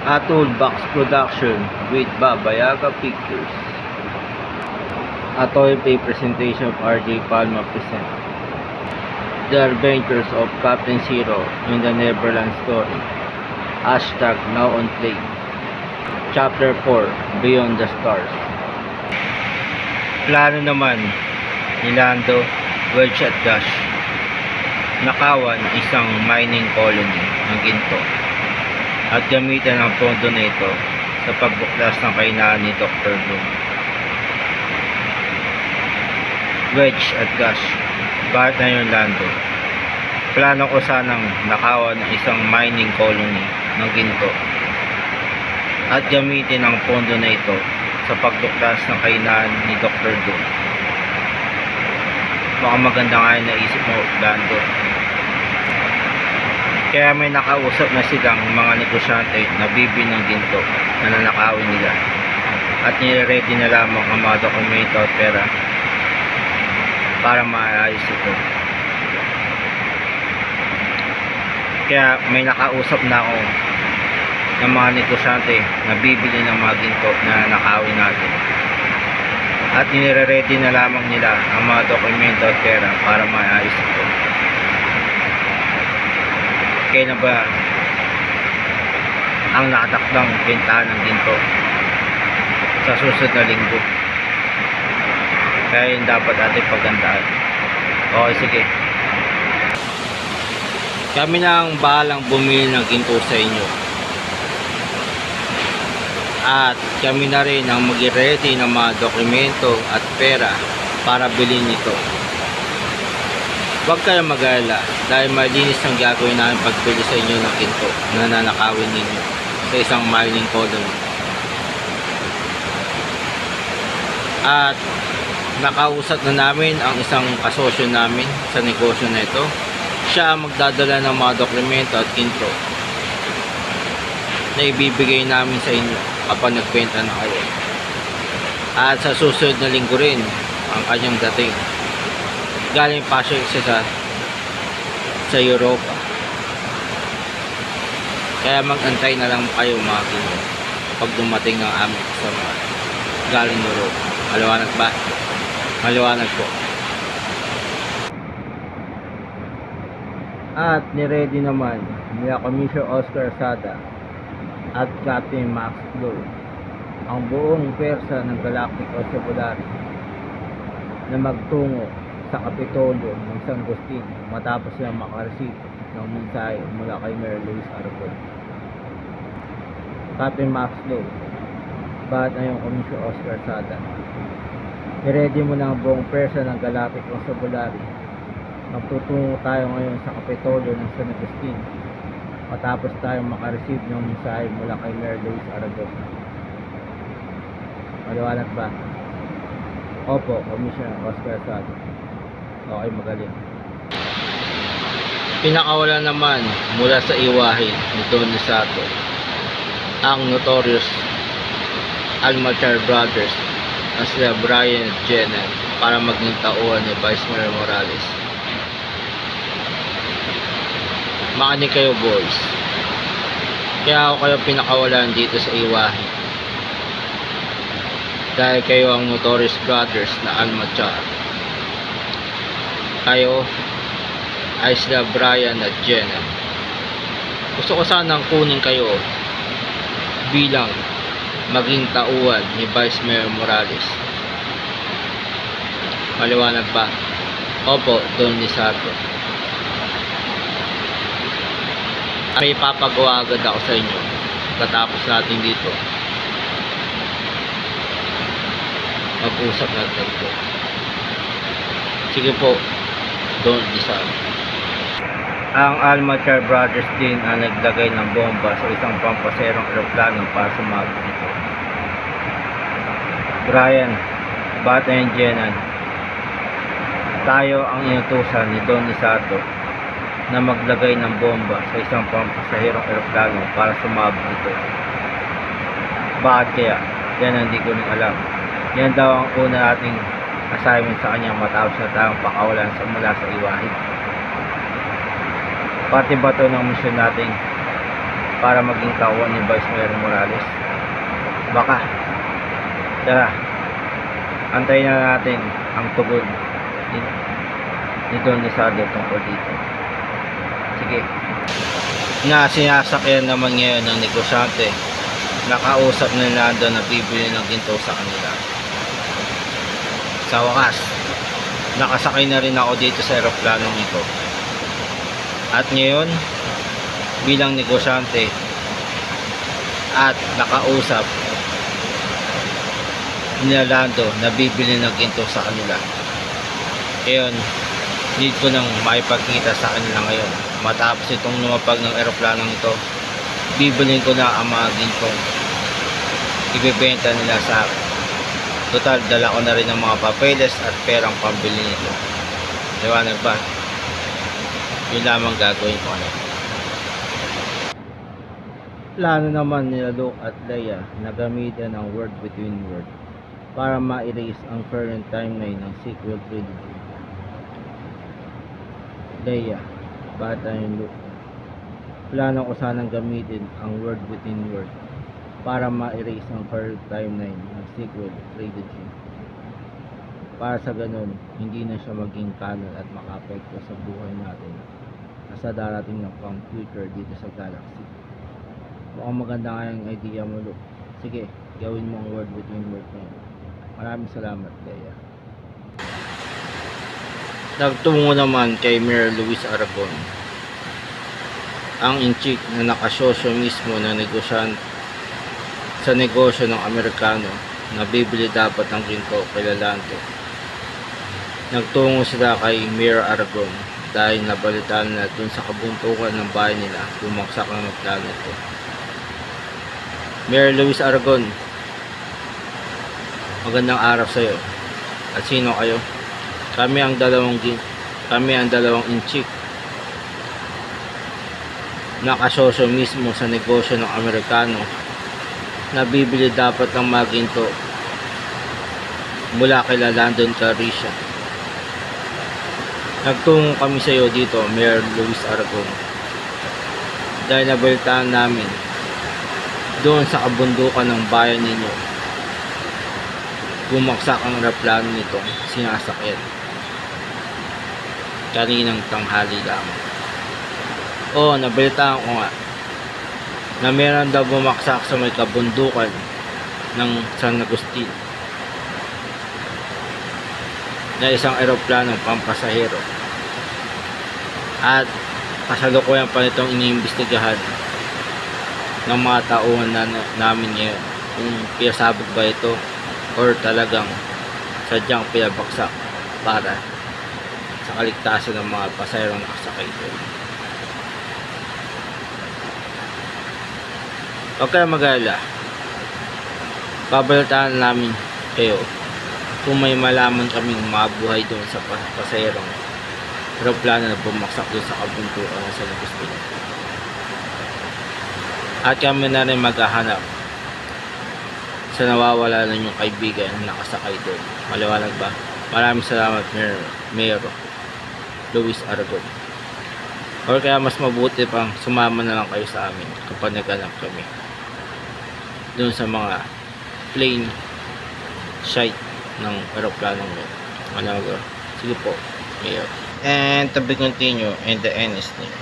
A Toolbox production with Babayaga Pictures. A toy play presentation of RJ Palma presents The Adventures of Captain Zero in the Neverland Story. Hashtag now on play. Chapter 4, Beyond the Stars. Plano naman ni Lando, Wedge at Dash. Nakawan isang mining colony ng ginto at gamitan ang pondo na ito sa pagbuklas ng kahinaan ni Dr. Doom. Wedge at Dash, bakit na yung Lando? Plano ko sanang nakawan ng isang mining colony ng ginto at gamitin ang pondo na ito sa pagbuklas ng kahinaan ni Dr. Doom. Baka maganda nga yung naisip mo, Lando. Kaya may nakausap na silang mga negosyante na bibili ng ginto na nanakawin nila at nire-ready na lamang ang mga dokumento at pera para maayos ito. Kaya may nakausap na ako ng mga negosyante na bibili ng mga ginto na nanakawin natin at nire-ready na lamang nila ang mga dokumento at pera para maayos ito. Kailan ba ang nakatakdang bentahan ng ginto? Sa susunod na linggo. Kaya yun dapat ating pagandaan. Okay, sige. Kami na ang bahalang bumili ng ginto sa inyo. At kami na rin ang mag-ready ng mga dokumento at pera para bilhin ito. Huwag kayong mag-alala dahil malinis ang gagawin namin pagbili sa inyo ng ginto na nanakawin ninyo sa isang mining colony. At nakausap na namin ang isang kasosyo namin sa negosyo na ito. Siya ang magdadala ng mga dokumento at ginto na ibibigay namin sa inyo kapag nagbenta na kayo. At sa susunod na linggo rin ang kanyang dating. Galing pa siya sa Europa. Kaya mag-antay na lang kayo mga kino pag dumating ng aming kasama galing Europa. Maliwanag ba? Maliwanag po. At niready naman nila Commissioner Oscar Sada at Captain Max Flow ang buong pwersa ng Galactic Constabulary na magtungo sa Kapitolyo ng San Agustin matapos siya makareceive ng mensahe mula kay Mary Louise Aragón. Captain Max Lowe, bakit na yung Commissioner Oscar Sada? I-ready mo na ang buong pwersa ng Galactic Constabulary. Magtutungo tayo ngayon sa Kapitolyo ng San Agustin matapos tayong makareceive ng mensahe mula kay Mary Louise Aragón. Maliwanag ba? Opo, Commissioner Oscar Sada. Okay, magaling. Pinakawala naman mula sa iwahin ni Don Sato ang notorious Almachar Brothers na sila Brian at Jenna para maging tauhan ni Vice Mayor Morales. Makinig kayo, boys. Kaya ako kayo pinakawalan dito sa iwahin dahil kayo ang notorious brothers na Almachar. Kayo ay sila Brian at Jenna. Gusto ko sanang kunin kayo bilang maging tauhan ni Vice Mayor Morales. Maliwanag ba? Opo, Don Sato. May papagawa agad ako sa inyo katapos natin dito mag-usap natin po. Sige po, Don Sato. Ang Almachar Brothers din ang naglagay ng bomba sa isang pampaserong eroplano para sumabog ito. Brian, Bat and Jenan, tayo ang inutusan ni Don Sato na maglagay ng bomba sa isang pampaserong eroplano para sumabog ito. Bakit kaya? Yan ang hindi ko rin alam. Yan daw ang una nating assignment sa kanya matapos na tayong pakawalan mula sa iwahin. Parte ba ito ng mission nating para maging tauhan ni Vice Mayor Morales? Baka. Tara, antayin na natin ang tugon ni Don Lizardo tungkol dito. Sige. Na sinasakyan naman ngayon ng negosyante, nakausap na nila na bibili ng ginto sa kanila. Sa wakas, nakasakay na rin ako dito sa eroplanong ito. At ngayon, bilang negosyante at nakausap nila Lando na bibili ng ginto sa kanila. Ngayon, need ko nang maipagkita sa kanila ngayon. Matapos itong lumapag ng eroplanong ito, bibilin ko na ang mga gintong ibebenta nila sa akin. Total, dala ko na rin ng mga papeles at perang pambili nito. Liwanag ba? Yun lamang gagawin ko na. Plano naman nila Luke at Leia na gamitin ang word between word para ma-erase ang current timeline ng sequel trilogy. Leia, bata yung Luke. Plano ko sanang gamitin ang word between word para ma-erase ang current timeline ng sequel trilogy. Para sa ganun, hindi na siya maging canon at maka-apekto sa buhay natin sa darating na pang future dito sa galaxy. Mukhang maganda nga yung idea mo, Luke. Sige, gawin mo ang word between word na yun. Maraming salamat, Leia. Nagtungo naman kay Mayor Luis Aragon, ang in-chief na nakasosyo mismo na negosyante sa negosyo ng Amerikano na bibili dapat ng ginto kay Lando. Nagtungo sila kay Mayor Aragon dahil nabalitaan na dun sa kabuntukan ng bahay nila bumagsak ang plano ito. Mayor Luis Aragon, magandang araw sa iyo. At sino kayo? Kami ang dalawang in-chief nakasosyo mismo sa negosyo ng Amerikano na bibili dapat ng mga ginto mula kay Landon Calrissian. Nagtungo kami sa iyo dito, Mayor Luis Aragon, dahil nabalitaan namin doon sa kabundukan ng bayan ninyo bumagsak ang aeroplano nitong sinasakyan kaninang tanghali lamang. Nabalitaan ko nga na meron daw bumagsak sa may kabundukan ng San Agustin na isang aeroplanong pampasahero, at kasalukuyan pa nitong iniimbestigahan ng mga tauhan namin ngayon kung pinasabog ba ito or talagang sadyang pinabagsak para sa kaligtasan ng mga pasahero nakasakay doon. Huwag kayo mag-alala, babalitaan namin kayo kung may malaman kaming mabuhay doon sa pasahero aeroplano na bumagsak doon sa kabuntukan ng San Agustin. At kami na rin maghahanap sa nawawala na yung kaibigan na nakasakay doon. Maliwanag ba? Maraming salamat, Mayor Luis Aragon. Or kaya mas mabuti pang sumama na lang kayo sa amin kapag naghanap kami doon sa mga plane site ng aeroplanong yun. Maliwanag ba? Sige po, Mayor. And to be continued, and the end is near.